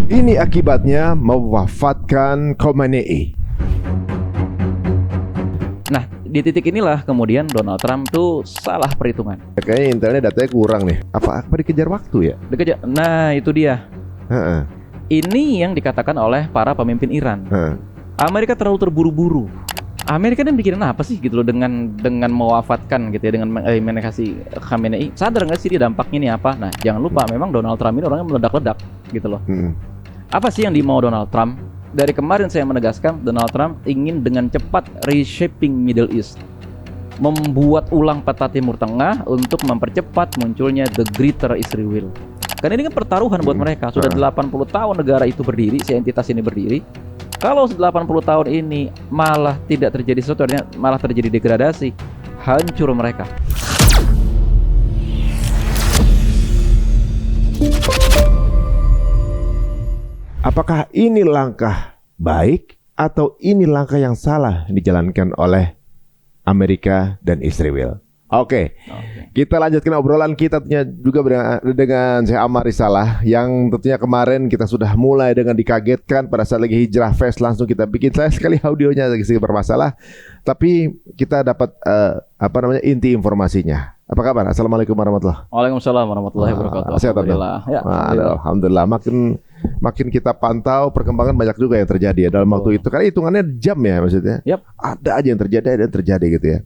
Ini akibatnya mewafatkan Khomeini. Nah, di titik inilah kemudian Donald Trump tuh salah perhitungan. Kayaknya intelnya datanya kurang nih. Apa dikejar waktu ya? Nah, itu dia. Heeh. Ini yang dikatakan oleh para pemimpin Iran. Heeh. Amerika terlalu terburu-buru. Amerika ini mikirin apa sih gitu loh dengan mewafatkan gitu ya, dengan menekasi Khamenei. Sadar nggak sih dia dampaknya ini apa? Nah, jangan lupa memang Donald Trump ini orangnya meledak-ledak gitu loh. Apa sih yang dimau Donald Trump? Dari kemarin saya menegaskan Donald Trump ingin dengan cepat reshaping Middle East, membuat ulang peta Timur Tengah untuk mempercepat munculnya the Greater Israel. Karena ini kan pertaruhan buat mereka. Sudah 80 tahun negara itu berdiri, si entitas ini berdiri. Kalau 80 tahun ini malah tidak terjadi sesuatu, malah terjadi degradasi, hancur mereka. Apakah ini langkah baik atau ini langkah yang salah dijalankan oleh Amerika dan Israel? Oke. Kita lanjutkan obrolan kita tentunya juga dengan saya Amar Risalah, yang tentunya kemarin kita sudah mulai dengan dikagetkan pada saat lagi Hijrah Fest, langsung kita bikin saya sekali audionya lagi sedikit bermasalah, tapi kita dapat inti informasinya. Apa kabar? Assalamualaikum warahmatullahi wabarakatuh. Waalaikumsalam warahmatullahi wabarakatuh. Sehat, Alhamdulillah. Ya, Alhamdulillah. Makin kita pantau perkembangan banyak juga yang terjadi ya dalam waktu itu. Karena hitungannya jam ya maksudnya. Ada aja yang terjadi gitu ya.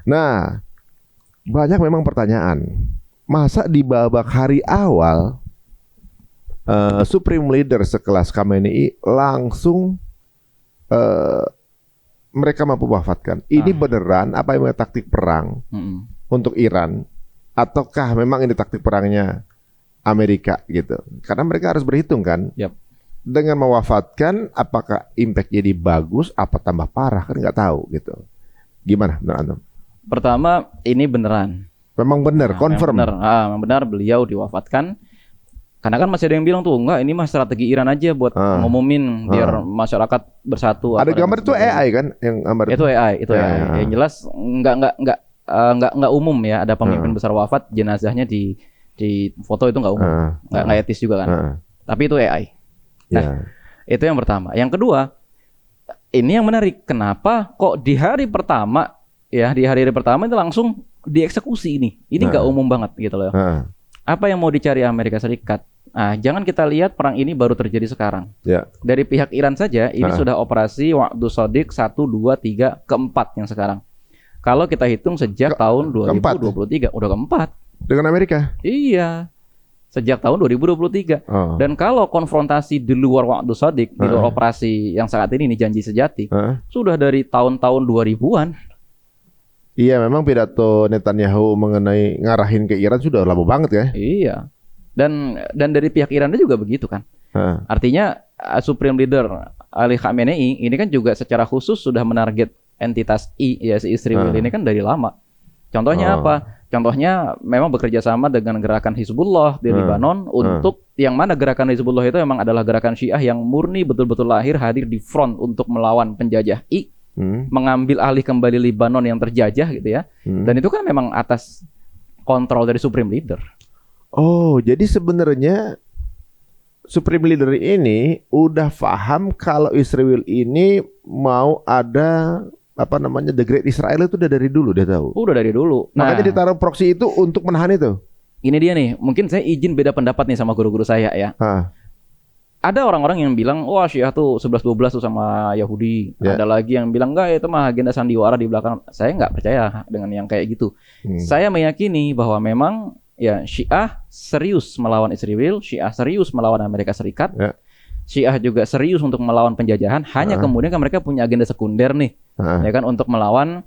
Nah, banyak memang pertanyaan. Masa di babak hari awal Supreme Leader sekelas Khamenei langsung mereka mampu wafatkan? Ini beneran apa yang taktik perang untuk Iran, ataukah memang ini taktik perangnya Amerika gitu? Karena mereka harus berhitung kan. Dengan mewafatkan, apakah impact jadi bagus apa tambah parah, kan nggak tahu gitu. Gimana menurut Antum? Pertama, ini beneran. Memang benar, confirm. Memang benar beliau diwafatkan. Karena kan masih ada yang bilang tuh, enggak, ini mah strategi Iran aja buat ngumumin biar masyarakat bersatu. Ada gambar itu AI kan yang gambar itu AI. Yang jelas enggak umum ya, ada pemimpin besar wafat, jenazahnya di foto itu enggak umum. Enggak etis juga kan. Tapi itu AI. Nah, itu yang pertama. Yang kedua, ini yang menarik. Kenapa kok di hari pertama itu langsung dieksekusi ini? Ini nggak umum banget gitu loh. Apa yang mau dicari Amerika Serikat? Nah, jangan kita lihat perang ini baru terjadi sekarang. Dari pihak Iran saja ini sudah operasi Wa'du Shadiq 1, 2, 3, keempat yang sekarang. Kalau kita hitung sejak tahun 2023 udah keempat. Dengan Amerika? Iya. Sejak tahun 2023. Dan kalau konfrontasi di luar Wa'du Shadiq, di luar operasi yang saat ini janji sejati, sudah dari tahun-tahun 2000-an. Iya, memang pidato Netanyahu mengenai ngarahin ke Iran sudah lama banget ya. Iya. Dan dari pihak Iran juga begitu kan. Artinya Supreme Leader Ali Khamenei ini kan juga secara khusus sudah menarget entitas si Israel ini kan dari lama. Contohnya apa? Contohnya memang bekerja sama dengan gerakan Hizbullah di Lebanon untuk yang mana gerakan Hizbullah itu memang adalah gerakan Syiah yang murni betul-betul hadir di front untuk melawan penjajah mengambil alih kembali Lebanon yang terjajah gitu ya. Dan itu kan memang atas kontrol dari Supreme Leader. Oh, jadi sebenarnya Supreme Leader ini udah paham kalau Israel ini mau ada the Great Israel itu udah dari dulu dia tahu. Udah dari dulu. Makanya ditaruh proksi itu untuk menahan itu. Ini dia nih, mungkin saya izin beda pendapat nih sama guru-guru saya ya. Ada orang-orang yang bilang, wah Syiah tuh 11-12 tuh sama Yahudi. Ada lagi yang bilang, enggak, itu mah agenda sandiwara di belakang. Saya nggak percaya dengan yang kayak gitu. Saya meyakini bahwa memang ya Syiah serius melawan Israel, Syiah serius melawan Amerika Serikat, Syiah juga serius untuk melawan penjajahan. Hanya kemudian kan mereka punya agenda sekunder nih, ya kan, untuk melawan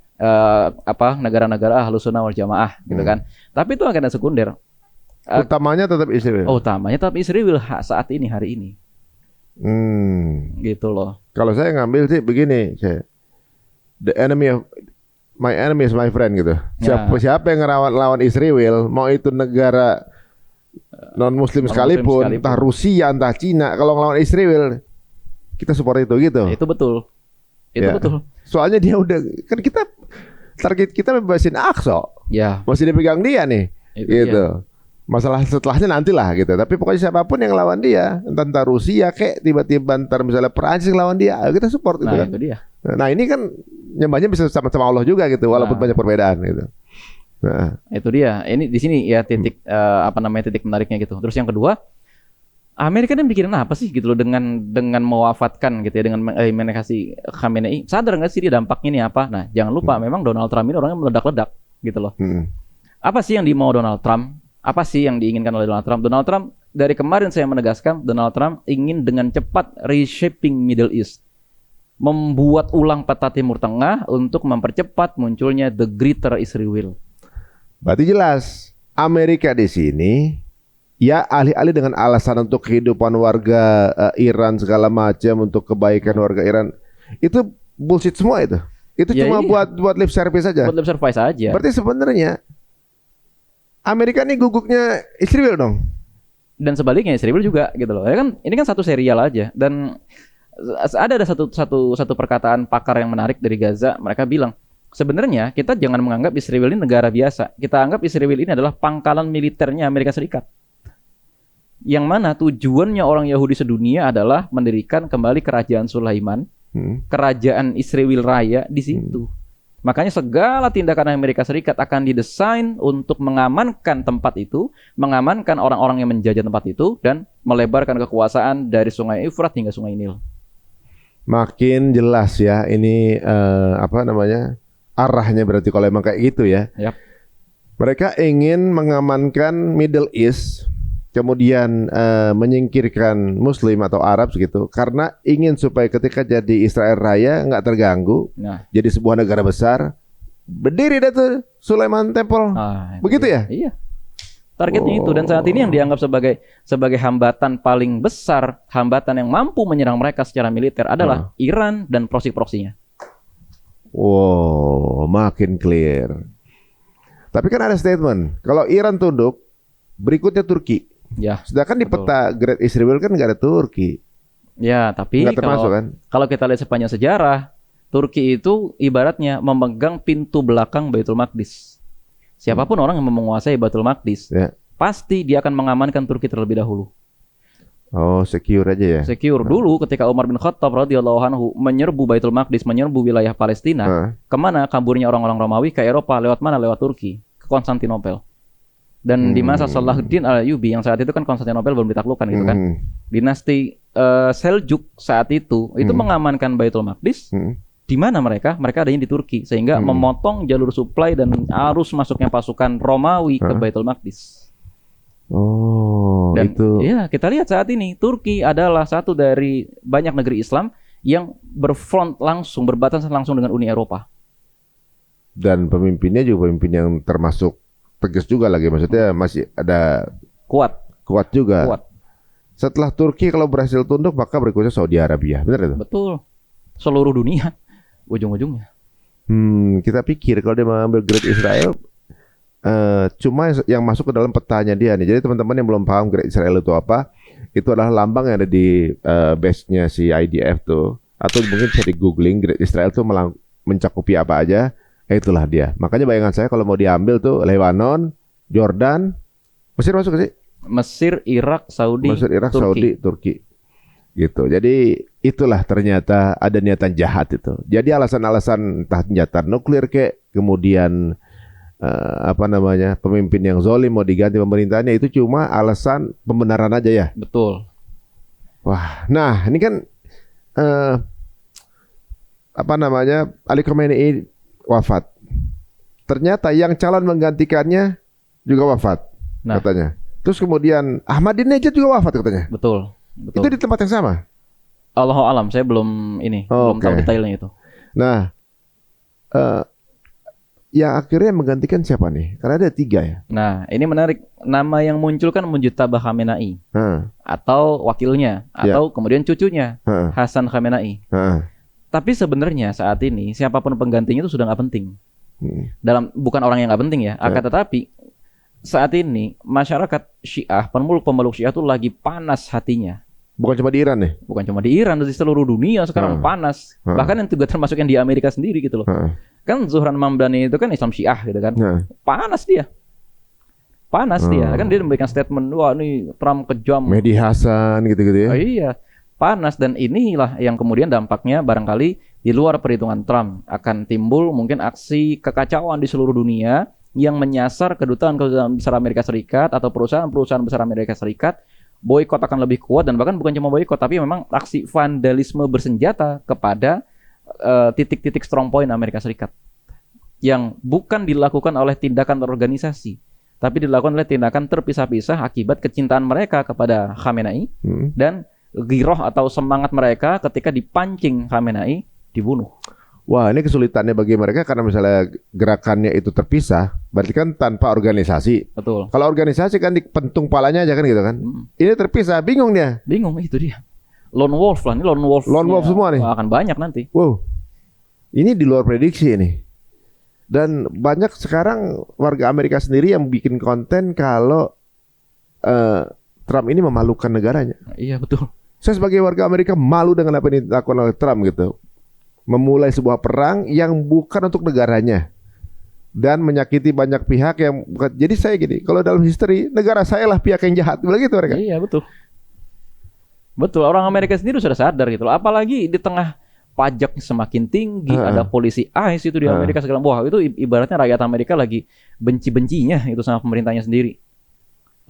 negara-negara Ahlus Sunnah wal Jamaah, gitu kan. Tapi itu agenda sekunder. Utamanya tetap Israel. Utamanya tetap Israel saat ini, hari ini. Gitu loh. Kalau saya ngambil sih begini, my enemy is my friend gitu. Siapa yang ngelawan Israel, mau itu negara non Muslim sekalipun, entah Rusia, entah Cina, kalau ngelawan Israel, kita support itu gitu. Itu betul. Betul. Soalnya dia udah kan target kita bebasin Aqsa. Masih dipegang dia nih. Gitu. Masalah setelahnya nantilah gitu. Tapi pokoknya siapapun yang lawan dia, entah Rusia kayak tiba-tiba ntar misalnya Perancis yang lawan dia, ayo kita support itu Nah kan. itu dia. Nah ini kan nyembahnya bisa sama-sama Allah juga gitu, walaupun Nah. banyak perbedaan gitu. Nah, Itu dia. Ini di sini ya titik titik menariknya gitu. Terus yang kedua, Amerika ini mikirin apa sih gitu loh dengan mewafatkan gitu ya, dengan menekasi Khamenei. Sadar nggak sih dia dampaknya ini apa? Nah jangan lupa memang Donald Trump ini orangnya meledak-ledak gitu loh. Apa sih yang dimau Donald Trump? Apa sih yang diinginkan oleh Donald Trump? Donald Trump dari kemarin saya menegaskan, Donald Trump ingin dengan cepat reshaping Middle East, membuat ulang peta Timur Tengah untuk mempercepat munculnya the Greater Israel. berarti jelas Amerika di sini ya alih-alih dengan alasan untuk kehidupan warga Iran segala macam, untuk kebaikan warga Iran, itu bullshit semua itu. Itu Ya, cuma iya. buat lip service aja. Buat lip service aja. Berarti sebenarnya Amerika ini guguknya Israel dong. Dan sebaliknya Israel juga gitu loh. Ya kan ini kan satu serial aja, dan ada satu perkataan pakar yang menarik dari Gaza. Mereka bilang sebenarnya kita jangan menganggap Israel ini negara biasa. Kita anggap Israel ini adalah pangkalan militernya Amerika Serikat. Yang mana tujuannya orang Yahudi sedunia adalah mendirikan kembali kerajaan Sulaiman, kerajaan Israel Raya di situ. Makanya segala tindakan Amerika Serikat akan didesain untuk mengamankan tempat itu, mengamankan orang-orang yang menjajah tempat itu, dan melebarkan kekuasaan dari Sungai Efrat hingga Sungai Nil. Makin jelas ya ini arahnya berarti kalau emang kayak gitu ya. Yap. Mereka ingin mengamankan Middle East, kemudian menyingkirkan Muslim atau Arab gitu, karena ingin supaya ketika jadi Israel Raya nggak terganggu, Nah, jadi sebuah negara besar, berdiri deh tuh Sulaiman Temple. Begitu ya? Iya. Targetnya itu, dan saat ini yang dianggap sebagai hambatan paling besar, hambatan yang mampu menyerang mereka secara militer adalah Iran dan proksi-proksinya. Wow, makin clear. Tapi kan ada statement, kalau Iran tunduk, berikutnya Turki. Ya. Sedangkan di betul. peta Great Israel kan nggak ada Turki. Ya, tapi Nggak termasuk kan? kalau kita lihat sepanjang sejarah, Turki itu ibaratnya memegang pintu belakang Baitul Maqdis. Siapapun orang yang menguasai Baitul Maqdis, Ya. pasti dia akan mengamankan Turki terlebih dahulu. Oh, secure aja ya. Secure dulu ketika Umar bin Khattab radhiyallahu anhu menyerbu Baitul Maqdis, menyerbu wilayah Palestina. Kemana kaburnya orang-orang Romawi? Ke Eropa. Lewat mana? Lewat Turki, ke Konstantinopel. Dan di masa Salahuddin Al-Ayyubi yang saat itu kan Konstantinopel belum ditaklukkan gitu kan. Dinasti Seljuk saat itu mengamankan Baitul Maqdis. Di mana mereka? Mereka adanya di Turki, sehingga memotong jalur suplai dan arus masuknya pasukan Romawi ke Baitul Maqdis. Oh, Dan itu. ya kita lihat saat ini Turki adalah satu dari banyak negeri Islam yang berfront langsung, berbatasan langsung dengan Uni Eropa. Dan pemimpinnya juga pemimpin yang termasuk tegas juga lagi, maksudnya masih ada kuat juga. Kuat. Setelah Turki kalau berhasil tunduk, maka berikutnya Saudi Arabia, benar itu? Betul. Seluruh dunia ujung-ujungnya. Kita pikir kalau dia mengambil Great Israel, cuma yang masuk ke dalam petanya dia nih. Jadi teman-teman yang belum paham Great Israel itu apa, itu adalah lambang yang ada di base-nya si IDF tuh, atau mungkin bisa di googling Great Israel tuh mencakupi apa aja. Itulah dia. Makanya bayangan saya kalau mau diambil tuh Lebanon, Jordan, Mesir masuk ke sih? Mesir, Irak, Saudi, Turki. Gitu. Jadi itulah ternyata ada niatan jahat itu. Jadi alasan-alasan entah senjata nuklir kayak, kemudian pemimpin yang zalim mau diganti pemerintahannya, itu cuma alasan pembenaran aja ya. Betul. Wah, nah ini kan Ali Khamenei wafat. Ternyata yang calon menggantikannya juga wafat, katanya. Terus kemudian Ahmadinejad juga wafat katanya. Betul. Itu di tempat yang sama? Allahu alam, saya belum tahu detailnya itu. Nah, yang akhirnya menggantikan siapa nih? Karena ada 3 ya. Nah, ini menarik. Nama yang muncul kan Mujtaba Khamenei, atau wakilnya, atau kemudian cucunya, Hasan Khamenei. Tapi sebenarnya saat ini siapapun penggantinya itu sudah nggak penting. Bukan orang yang nggak penting ya. Akan tetapi saat ini masyarakat Syiah, pemeluk Syiah itu lagi panas hatinya. Bukan cuma di Iran nih? Bukan cuma di Iran, di seluruh dunia sekarang panas. Bahkan yang juga termasuk yang di Amerika sendiri gitu loh. Kan Zuhran Mamdani itu kan Islam Syiah gitu kan. Panas dia. panas dia memberikan statement, wah ini Trump kejam, Mehdi Hasan gitu-gitu ya. Oh, iya, panas, dan inilah yang kemudian dampaknya barangkali di luar perhitungan Trump akan timbul mungkin aksi kekacauan di seluruh dunia yang menyasar kedutaan besar Amerika Serikat atau perusahaan-perusahaan besar Amerika Serikat. Boykot akan lebih kuat, dan bahkan bukan cuma boykot tapi memang aksi vandalisme bersenjata kepada titik-titik strong point Amerika Serikat yang bukan dilakukan oleh tindakan organisasi, tapi dilakukan oleh tindakan terpisah-pisah akibat kecintaan mereka kepada Khamenei dan giroh atau semangat mereka ketika dipancing Khamenei dibunuh. Wah, ini kesulitannya bagi mereka karena misalnya gerakannya itu terpisah, berarti kan tanpa organisasi. Betul. Kalau organisasi kan dipentung palanya aja kan gitu kan. Ini terpisah, bingung dia. Bingung, itu dia. Lone wolf lah, ini lone wolf. Lone wolf semua nih. Akan banyak nanti. Wow. Ini di luar prediksi ini. Dan banyak sekarang warga Amerika sendiri yang bikin konten kalau Trump ini memalukan negaranya. Iya, betul. Saya sebagai warga Amerika malu dengan apa yang dilakukan oleh Trump gitu. Memulai sebuah perang yang bukan untuk negaranya dan menyakiti banyak pihak yang bukan. Jadi saya gini, kalau dalam history negara saya lah pihak yang jahat, begitu mereka. Iya, betul. Betul, orang Amerika sendiri sudah sadar gitu loh. Apalagi di tengah pajak semakin tinggi, ada polisi ICE itu di Amerika segala. Wah, itu ibaratnya rakyat Amerika lagi benci-bencinya itu sama pemerintahnya sendiri.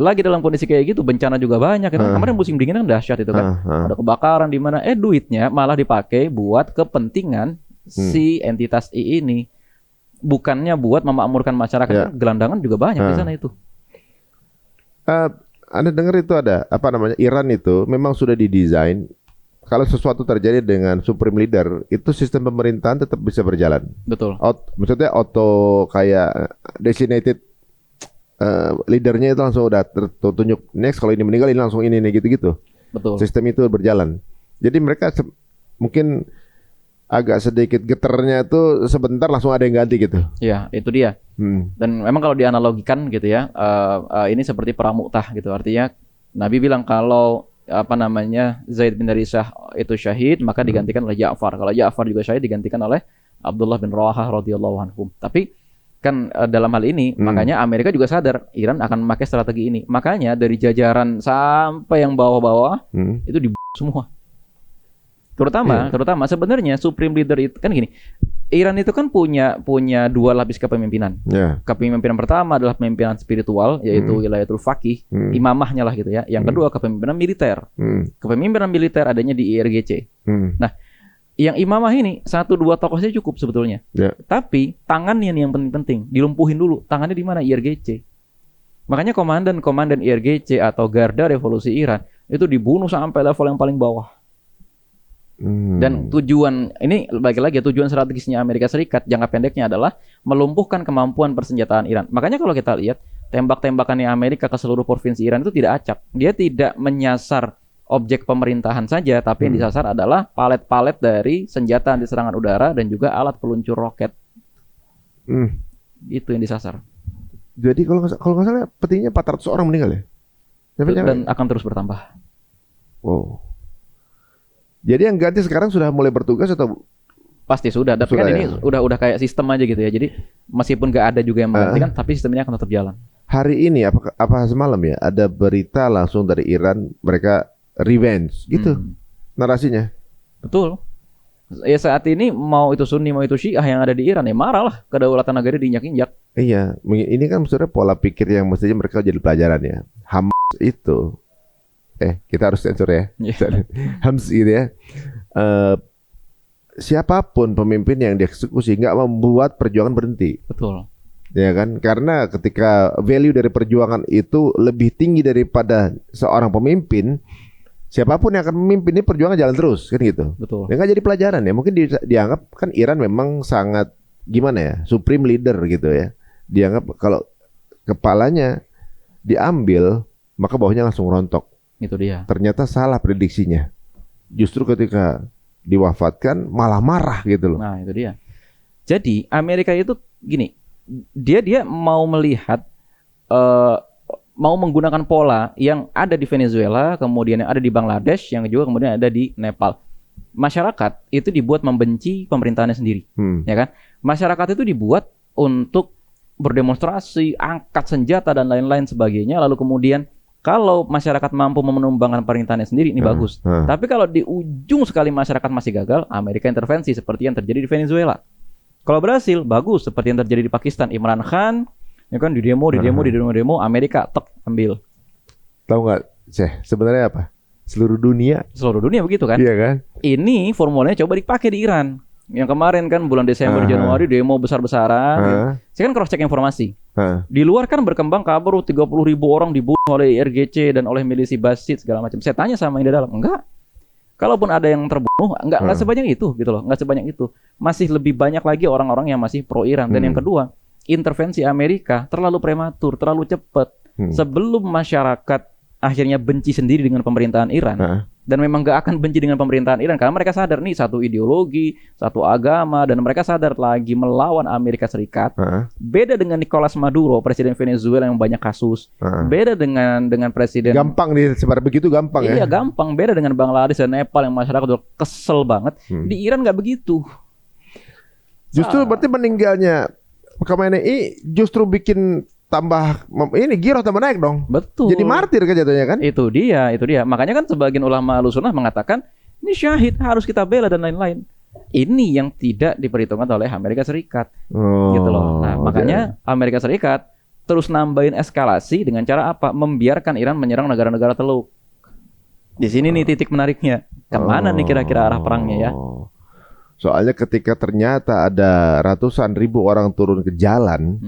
Lagi dalam kondisi kayak gitu, bencana juga banyak. Kemarin musim dingin kan dahsyat itu kan. Ada kebakaran di mana duitnya malah dipakai buat kepentingan si entitas I ini. Bukannya buat memakmurkan masyarakat. Gelandangan juga banyak di sana itu. Anda dengar itu ada apa namanya? Iran itu memang sudah didesain kalau sesuatu terjadi dengan supreme leader, itu sistem pemerintahan tetap bisa berjalan. Betul. Maksudnya kayak designated leadernya itu langsung udah tertunjuk, next kalau ini meninggal ini langsung ini gitu-gitu. Betul. Sistem itu berjalan. Jadi mereka mungkin agak sedikit geternya itu sebentar langsung ada yang ganti gitu. Ya, itu dia. Dan memang kalau dianalogikan gitu ya, ini seperti perang Mu'tah gitu. Artinya Nabi bilang kalau Zaid bin Haritsah itu syahid, maka digantikan oleh Ja'far. Kalau Ja'far juga syahid, digantikan oleh Abdullah bin Rawahah radhiyallahu anhum. Tapi kan dalam hal ini makanya Amerika juga sadar Iran akan memakai strategi ini. Makanya dari jajaran sampai yang bawah-bawah itu semua. Terutama sebenarnya supreme leader itu kan gini. Iran itu kan punya dua lapis kepemimpinan. Kepemimpinan pertama adalah pemimpinan spiritual, yaitu wilayatul faqih, imamahnya lah gitu ya. Yang kedua kepemimpinan militer. Kepemimpinan militer adanya di IRGC. Nah, yang imamah ini 1-2 tokoh saja cukup sebetulnya. Tapi tangannya nih yang penting-penting, dilumpuhin dulu. Tangannya di mana? IRGC. Makanya komandan IRGC atau Garda Revolusi Iran itu dibunuh sampai level yang paling bawah. Dan tujuan ini lagi-lagi tujuan strategisnya Amerika Serikat jangka pendeknya adalah melumpuhkan kemampuan persenjataan Iran. Makanya kalau kita lihat tembak-tembakannya Amerika ke seluruh provinsi Iran itu tidak acak. Dia tidak menyasar objek pemerintahan saja, tapi yang disasar adalah palet-palet dari senjata anti serangan udara dan juga alat peluncur roket. Itu yang disasar. Jadi kalau nggak salah petinya 400 orang meninggal ya? Dan akan terus bertambah. Wow. Jadi yang ganti sekarang sudah mulai bertugas atau? Pasti sudah. Tapi kan ini udah kayak sistem aja gitu ya. Jadi meskipun nggak ada juga yang menggantikan, tapi sistemnya akan tetap jalan. Hari ini apa semalam ya ada berita langsung dari Iran mereka revenge gitu narasinya. Betul. Ya saat ini mau itu Sunni mau itu Syiah yang ada di Iran ya marah lah, kedaulatan negara diinjak-injak. Iya, ini kan sebenarnya pola pikir yang mestinya mereka jadi pelajaran ya. Hamas itu kita harus sensor ya. Hamas gitu ya. Siapapun pemimpin yang dieksekusi nggak membuat perjuangan berhenti. Betul. Ya kan, karena ketika value dari perjuangan itu lebih tinggi daripada seorang pemimpin, siapapun yang akan memimpin ini perjuangan jalan terus kan gitu. Betul. Ya nggak jadi pelajaran ya. Mungkin dianggap kan Iran memang sangat gimana ya, supreme leader gitu ya. Dianggap kalau kepalanya diambil maka bawahnya langsung rontok. Itu dia. Ternyata salah prediksinya. Justru ketika diwafatkan malah marah gitu loh. Nah itu dia. Jadi Amerika itu gini, dia mau melihat mau menggunakan pola yang ada di Venezuela, kemudian yang ada di Bangladesh, yang juga kemudian ada di Nepal. Masyarakat itu dibuat membenci pemerintahannya sendiri, ya kan? Masyarakat itu dibuat untuk berdemonstrasi, angkat senjata dan lain-lain sebagainya. Lalu kemudian kalau masyarakat mampu menumbangkan pemerintahannya sendiri, ini bagus. Tapi kalau di ujung sekali masyarakat masih gagal, Amerika intervensi seperti yang terjadi di Venezuela. Kalau berhasil, bagus seperti yang terjadi di Pakistan. Imran Khan, ya kan di demo, Amerika ambil. Tahu nggak, sebenarnya apa? Seluruh dunia Begitu kan? Iya kan? Ini formulanya coba dipakai di Iran. Yang kemarin kan bulan Desember Januari demo besar-besaran. Saya kan cross check informasi. Di luar kan berkembang kabar 30.000 orang dibunuh oleh IRGC dan oleh milisi Basit segala macam. Saya tanya sama yang di dalam, enggak. Kalaupun ada yang terbunuh, enggak sebanyak itu gitu loh, enggak sebanyak itu. Masih lebih banyak lagi orang-orang yang masih pro Iran. Dan yang kedua, intervensi Amerika terlalu prematur, terlalu cepat. Sebelum masyarakat akhirnya benci sendiri dengan pemerintahan Iran, dan memang gak akan benci dengan pemerintahan Iran karena mereka sadar nih satu ideologi, satu agama, dan mereka sadar lagi melawan Amerika Serikat. Beda dengan Nicolas Maduro, presiden Venezuela yang banyak kasus. Beda dengan presiden gampang disebar begitu gampang ya. Iya gampang. Beda dengan Bangladesh dan Nepal yang masyarakat udah kesel banget. Di Iran gak begitu. Justru berarti meninggalnya Khamenei justru bikin tambah giroh tambah naik dong. Betul. Jadi martir kan jatuhnya kan? Itu dia. Makanya kan sebagian ulama Ahlussunnah mengatakan ini syahid harus kita bela dan lain-lain. Ini yang tidak diperhitungkan oleh Amerika Serikat. Gitu loh. Nah, makanya Amerika Serikat terus nambahin eskalasi dengan cara apa? Membiarkan Iran menyerang negara-negara Teluk. Di sini nih titik menariknya. Kemana nih kira-kira arah perangnya ya? Soalnya ketika ternyata ada ratusan ribu orang turun ke jalan,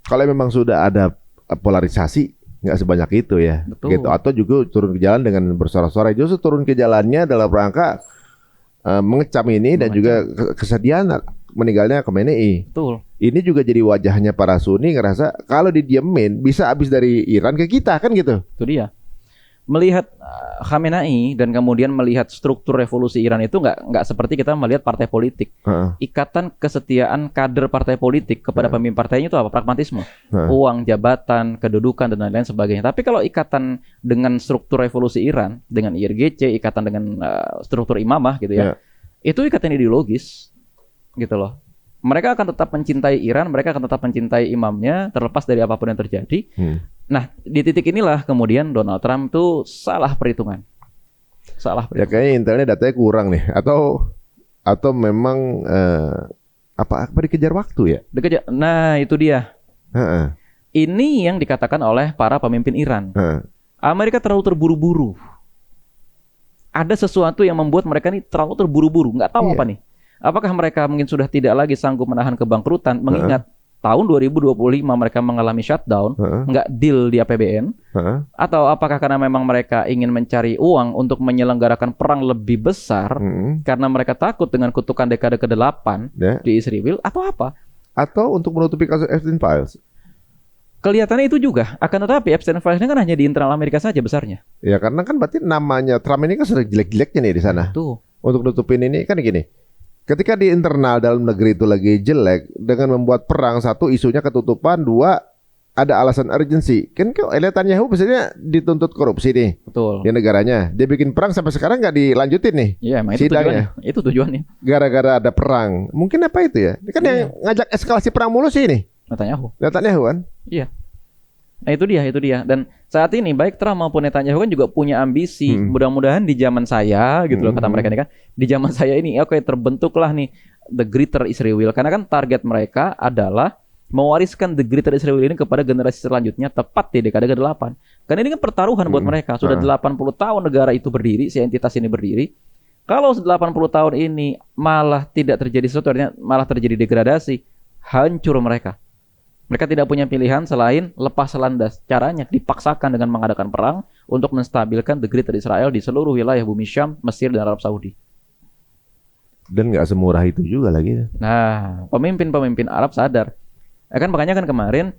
kalau memang sudah ada polarisasi, nggak sebanyak itu ya. Betul. Gitu. Atau juga turun ke jalan dengan bersorak-sorai. Justru turun ke jalannya dalam rangka mengecam ini dan juga kesedihan meninggalnya Khamenei. Betul. Ini juga jadi wajahnya para Sunni ngerasa kalau didiemin bisa habis dari Iran ke kita kan gitu. Itu dia. Melihat Khamenei dan kemudian melihat struktur revolusi Iran itu nggak seperti kita melihat partai politik. Ikatan kesetiaan kader partai politik kepada pemimpin partainya itu apa? Pragmatisme, uang, jabatan, kedudukan dan lain-lain sebagainya. Tapi kalau ikatan dengan struktur revolusi Iran, dengan IRGC, ikatan dengan struktur imamah gitu ya, itu ikatan ideologis gitu loh. Mereka akan tetap mencintai Iran, mereka akan tetap mencintai imamnya terlepas dari apapun yang terjadi. Nah, di titik inilah kemudian Donald Trump tuh salah perhitungan. Ya kayaknya intelnya datanya kurang nih atau memang apa dikejar waktu ya? Nah, itu dia. Ini yang dikatakan oleh para pemimpin Iran. Amerika terlalu terburu-buru. Ada sesuatu yang membuat mereka ini terlalu terburu-buru, nggak tahu apa nih. Apakah mereka mungkin sudah tidak lagi sanggup menahan kebangkrutan mengingat tahun 2025 mereka mengalami shutdown, nggak deal di APBN, atau apakah karena memang mereka ingin mencari uang untuk menyelenggarakan perang lebih besar karena mereka takut dengan kutukan dekade ke-8 di Israel, atau apa? Atau untuk menutupi kasus Epstein Files? Kelihatannya itu juga, akan tetapi Epstein Files ini kan hanya di internal Amerika saja besarnya. Ya karena kan berarti namanya Trump ini kan sudah jelek-jeleknya nih di sana. Tuh. Untuk nutupin ini kan gini. Ketika di internal dalam negeri itu lagi jelek, dengan membuat perang, satu isunya ketutupan, dua ada alasan urgency. Kan Netanyahu misalnya dituntut korupsi nih. Betul. Di negaranya. Dia bikin perang sampai sekarang nggak dilanjutin nih. Iya, emang itu tujuannya. Itu tujuannya. Gara-gara ada perang. Mungkin apa itu ya? Ini kan yang ngajak eskalasi perang mulu sih nih. Netanyahu kan? Iya. Nah itu dia. Dan saat ini baik Trump maupun Netanyahu kan juga punya ambisi. Mudah-mudahan di zaman saya gitu loh kata mereka ini kan. Di zaman saya ini terbentuklah nih the Greater Israel. Karena kan target mereka adalah mewariskan the Greater Israel ini kepada generasi selanjutnya tepat di dekade ke-8. Karena ini kan pertaruhan buat mereka. Sudah 80 tahun negara itu berdiri, si entitas ini berdiri. Kalau 80 tahun ini malah tidak terjadi sesuatu, malah terjadi degradasi, hancur mereka. Mereka tidak punya pilihan selain lepas landas. Caranya dipaksakan dengan mengadakan perang untuk menstabilkan the Greater Israel di seluruh wilayah bumi Syam, Mesir, dan Arab Saudi. Dan nggak semurah itu juga lagi. Nah, pemimpin-pemimpin Arab sadar. Makanya kan kemarin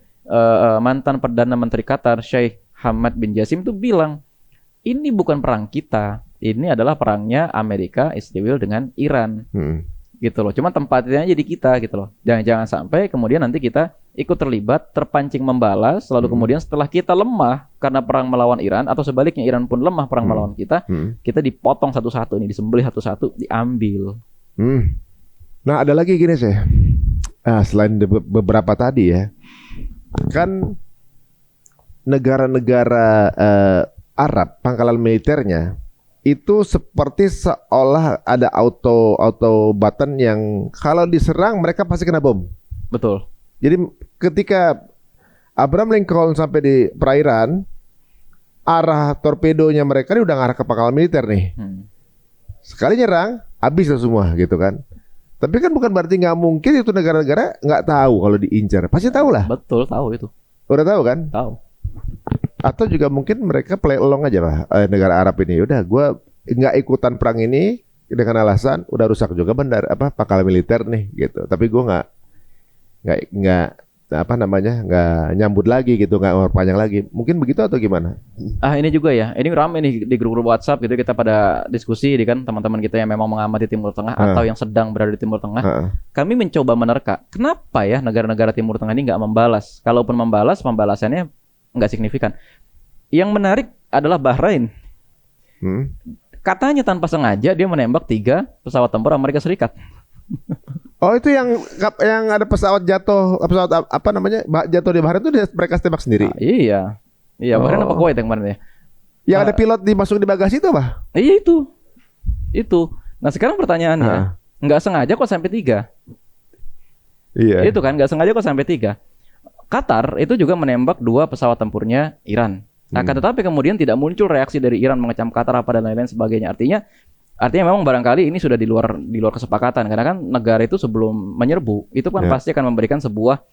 mantan Perdana Menteri Qatar, Sheikh Hamad bin Jassim itu bilang, ini bukan perang kita. Ini adalah perangnya Amerika, Israel dengan Iran. Gitu loh. Cuma tempatnya jadi kita gitu loh. Jangan sampai kemudian nanti kita ikut terlibat, terpancing membalas, lalu kemudian setelah kita lemah karena perang melawan Iran, atau sebaliknya Iran pun lemah perang melawan kita, kita dipotong satu-satu nih, disembelih satu-satu, diambil. Nah ada lagi gini sih, Selain beberapa tadi ya, kan negara-negara Arab pangkalan militernya itu seperti seolah ada auto button yang kalau diserang mereka pasti kena bom. Betul. Jadi ketika Abraham Lincoln sampai di perairan, arah torpedonya mereka ini udah ngarah ke pangkalan militer nih. Sekali nyerang, habis lah semua gitu kan. Tapi kan bukan berarti nggak mungkin itu negara-negara nggak tahu kalau diincar. Pasti tahu lah. Betul, tahu itu. Udah tahu kan? Tahu. Atau juga mungkin mereka play along aja lah, negara Arab ini. Udah, gue nggak ikutan perang ini dengan alasan udah rusak juga pangkalan militer nih gitu. Tapi gue nggak nggak nyambut lagi gitu, nggak panjang lagi. Mungkin begitu atau gimana? Ini juga ya. Ini rame nih di grup-grup WhatsApp gitu, kita pada diskusi kan, teman-teman kita yang memang mengamati Timur Tengah atau yang sedang berada di Timur Tengah. Kami mencoba menerka, kenapa ya negara-negara Timur Tengah ini nggak membalas? Kalaupun membalas, pembalasannya nggak signifikan. Yang menarik adalah Bahrain. Katanya tanpa sengaja dia menembak 3 pesawat tempur Amerika Serikat. Oh, itu yang ada pesawat jatuh jatuh di Bahrain itu mereka tembak sendiri. Iya. Bahrain apa Kuwait yang kemarin ya? Yang ada pilot dimasuk di bagasi itu apa? Iya itu. Nah sekarang pertanyaannya, nggak sengaja kok sampai 3? Iya. Itu kan nggak sengaja kok sampai 3. Qatar itu juga menembak 2 pesawat tempurnya Iran. Akan tetapi kemudian tidak muncul reaksi dari Iran mengecam Qatar apa dan lain-lain sebagainya. Artinya memang barangkali ini sudah di luar kesepakatan, karena kan negara itu sebelum menyerbu itu kan pasti akan memberikan sebuah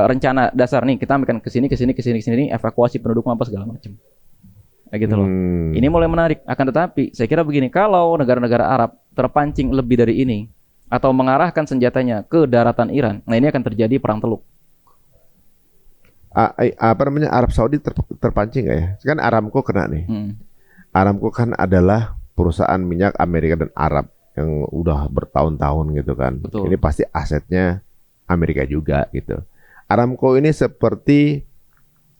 rencana dasar nih, kita akan kesini evakuasi penduduk apa segala macam. Kayak gitu loh. Ini mulai menarik. Akan tetapi saya kira begini, kalau negara-negara Arab terpancing lebih dari ini atau mengarahkan senjatanya ke daratan Iran, nah ini akan terjadi perang teluk. Arab Saudi terpancing nggak ya? Kan Aramco kena nih. Aramco kan adalah perusahaan minyak Amerika dan Arab yang udah bertahun-tahun gitu kan. Betul. Ini pasti asetnya Amerika juga gitu. Aramco ini seperti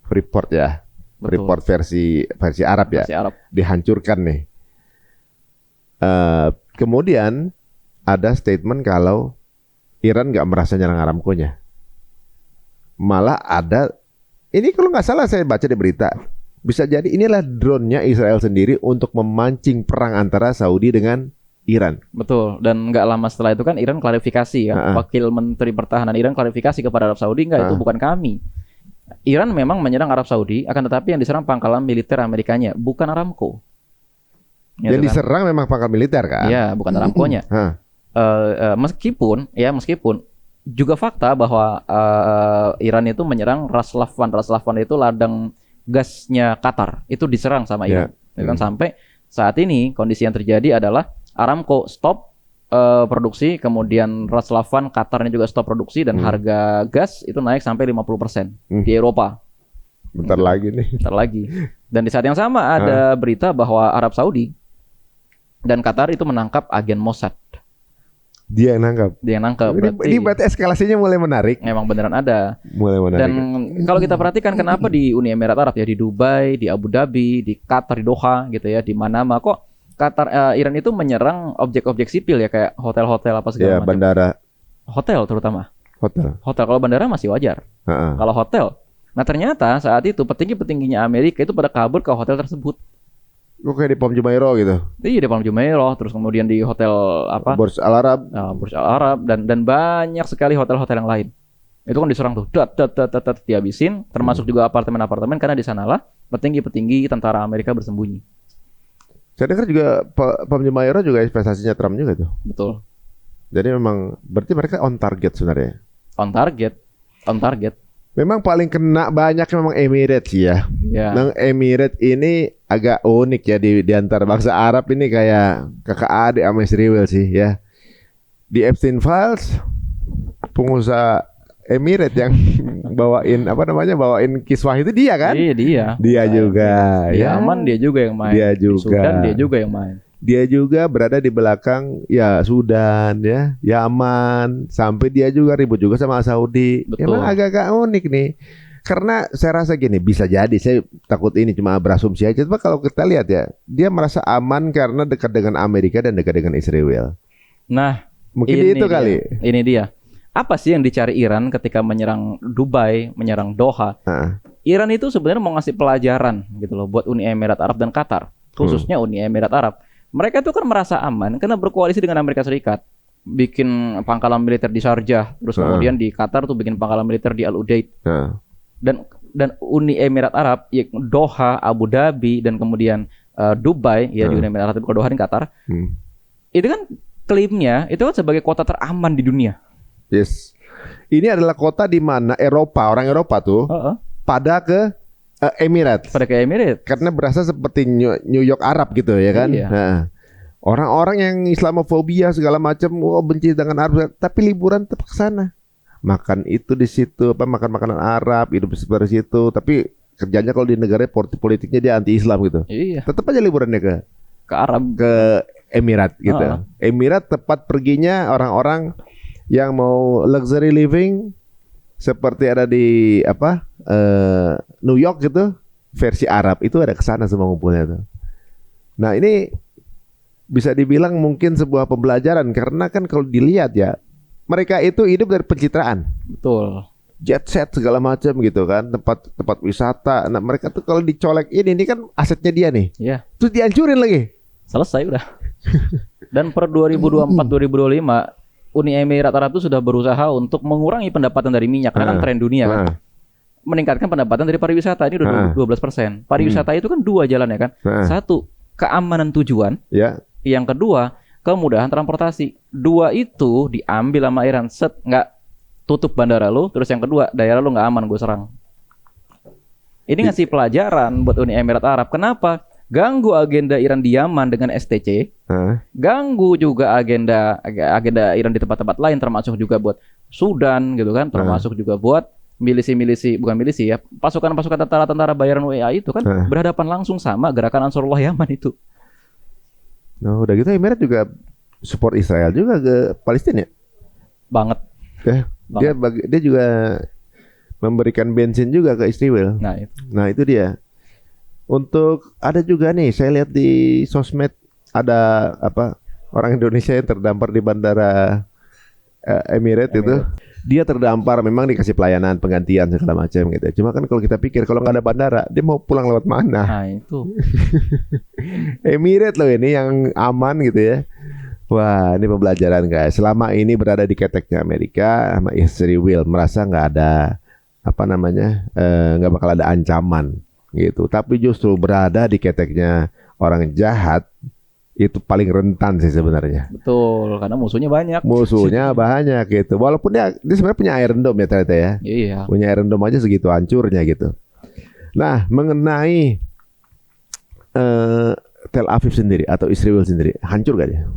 Freeport ya. Betul. Freeport versi Arab ya. Versi Arab. Dihancurkan nih. Kemudian ada statement kalau Iran nggak merasa nyerang Aramco-nya. Malah ada, ini kalau nggak salah saya baca di berita, bisa jadi inilah drone-nya Israel sendiri untuk memancing perang antara Saudi dengan Iran. Betul. Dan nggak lama setelah itu kan Iran klarifikasi ya. Wakil Menteri Pertahanan Iran klarifikasi kepada Arab Saudi, itu bukan kami. Iran memang menyerang Arab Saudi, akan tetapi yang diserang pangkalan militer Amerikanya, bukan Aramco. Yang diserang memang pangkalan militer kan? Iya, bukan Aramco-nya. Meskipun juga fakta bahwa Iran itu menyerang Ras Laffan. Ras Laffan itu ladang gasnya Qatar, itu diserang sama Iran. Kan sampai saat ini kondisi yang terjadi adalah Aramco stop produksi, kemudian Ras Laffan Qatarnya juga stop produksi, dan harga gas itu naik sampai 50% di Eropa. Bentar lagi nih. Bentar lagi. Dan di saat yang sama ada berita bahwa Arab Saudi dan Qatar itu menangkap agen Mossad. Dia yang nangkap. Ini berarti eskalasinya mulai menarik. Memang beneran ada. Mulai menarik. Dan kalau kita perhatikan kenapa di Uni Emirat Arab ya, di Dubai, di Abu Dhabi, di Qatar, di Doha gitu ya, di Manama, kok Qatar Iran itu menyerang objek-objek sipil ya, kayak hotel-hotel apa segala macam. Bandara. Hotel terutama. Hotel. Kalau bandara masih wajar. Kalau hotel. Nah ternyata saat itu petinggi-petingginya Amerika itu pada kabur ke hotel tersebut. Gue kayak di Palm Jumeirah gitu. Iya, di Palm Jumeirah, terus kemudian di hotel Burj Al Arab. Burj Al Arab dan banyak sekali hotel-hotel yang lain. Itu kan diserang tuh, dihabisin, termasuk juga apartemen-apartemen, karena di sanalah petinggi-petinggi tentara Amerika bersembunyi. Saya dengar juga Palm Jumeirah juga investasinya Trump juga tuh. Betul. Jadi memang berarti mereka on target sebenarnya. On target. Memang paling kena banyak memang Emirates ya. Memang Emirates ini agak unik ya di antara bangsa Arab ini, kayak kakak adik sama Israel sih ya. Di Epstein Files pengusaha Emirates yang bawain kiswah itu dia kan? Iya, dia. Dia juga. Di Yaman dia juga yang main. Dia juga. Di Sudan dia juga yang main. Dia juga berada di belakang ya Sudan ya, Yaman, sampai dia juga ribut juga sama Saudi. Betul. Emang agak-agak unik nih. Karena saya rasa gini, bisa jadi, saya takut ini cuma berasumsi aja. Tapi kalau kita lihat ya, dia merasa aman karena dekat dengan Amerika dan dekat dengan Israel. Nah, mungkin itu kali. Ini dia. apa sih yang dicari Iran ketika menyerang Dubai, menyerang Doha? Iran itu sebenarnya mau ngasih pelajaran gitu loh buat Uni Emirat Arab dan Qatar, khususnya Uni Emirat Arab. Mereka tuh kan merasa aman karena berkoalisi dengan Amerika Serikat, bikin pangkalan militer di Sharjah, terus kemudian di Qatar tuh bikin pangkalan militer di Al Udeid. Dan Uni Emirat Arab, ya Doha, Abu Dhabi, dan kemudian Dubai, ya di Uni Emirat Arab, Doha, dan Qatar, itu kan klaimnya itu kan sebagai kota teraman di dunia. Yes. Ini adalah kota di mana orang Eropa tuh pada ke Emirat. Pada ke Emirat. Karena berasa seperti New York Arab gitu ya kan. Iya. Orang-orang yang Islamofobia segala macam, benci dengan Arab, tapi liburan tetap ke sana. Makan itu di situ, makan makanan Arab, hidup seperti situ, tapi kerjanya kalau di negara politiknya dia anti Islam gitu. Iya. Tetap aja liburannya ke Arab, ke Emirat gitu. Emirat tempat perginya orang-orang yang mau luxury living seperti ada di New York gitu, versi Arab itu ada ke sana semua ngumpulnya tuh. Nah, ini bisa dibilang mungkin sebuah pembelajaran karena kan kalau dilihat ya mereka itu hidup dari pencitraan. Betul. Jet set segala macam gitu kan, tempat wisata. Nah, mereka tuh kalau dicolek ini kan asetnya dia nih. Iya. Terus dihancurin lagi. Selesai udah. Dan per 2024-2025 Uni Emirat Arab itu sudah berusaha untuk mengurangi pendapatan dari minyak karena kan tren dunia kan. Meningkatkan pendapatan dari pariwisata ini udah 12%. Pariwisata itu kan dua jalan ya kan. Satu, keamanan tujuan. Ya. Yang kedua, kemudahan transportasi. Dua itu diambil sama Iran. Nggak tutup bandara lu. Terus yang kedua, daerah lu nggak aman, gue serang. Ini ngasih pelajaran buat Uni Emirat Arab. Kenapa? Ganggu agenda Iran di Yaman dengan STC. Ganggu juga agenda Iran di tempat-tempat lain, termasuk juga buat Sudan gitu kan. Termasuk juga buat bukan milisi ya, pasukan-pasukan tentara bayaran WA itu kan berhadapan langsung sama gerakan Ansarullah Yaman itu. Nah, udah gitu Emirat juga support Israel juga ke Palestina ya? Banget. Dia juga memberikan bensin juga ke Israel. Nah, itu dia. Untuk ada juga nih, saya lihat di sosmed ada orang Indonesia yang terdampar di bandara Emirat itu. Dia terdampar, memang dikasih pelayanan penggantian segala macam gitu. Cuma kan kalau kita pikir kalau nggak ada bandara, dia mau pulang lewat mana? Nah, itu. Emirat loh ini yang aman gitu ya. Wah, ini pembelajaran guys. Selama ini berada di keteknya Amerika sama Israel, merasa nggak ada nggak bakal ada ancaman gitu. Tapi justru berada di keteknya orang jahat itu paling rentan sih sebenarnya. Betul, karena musuhnya banyak. Musuhnya banyak gitu. Walaupun dia sebenarnya punya Iron Dome ya ternyata ya. Iya. Punya Iron Dome aja segitu hancurnya gitu. Nah, mengenai Tel Aviv sendiri atau Israel sendiri, hancur gak dia?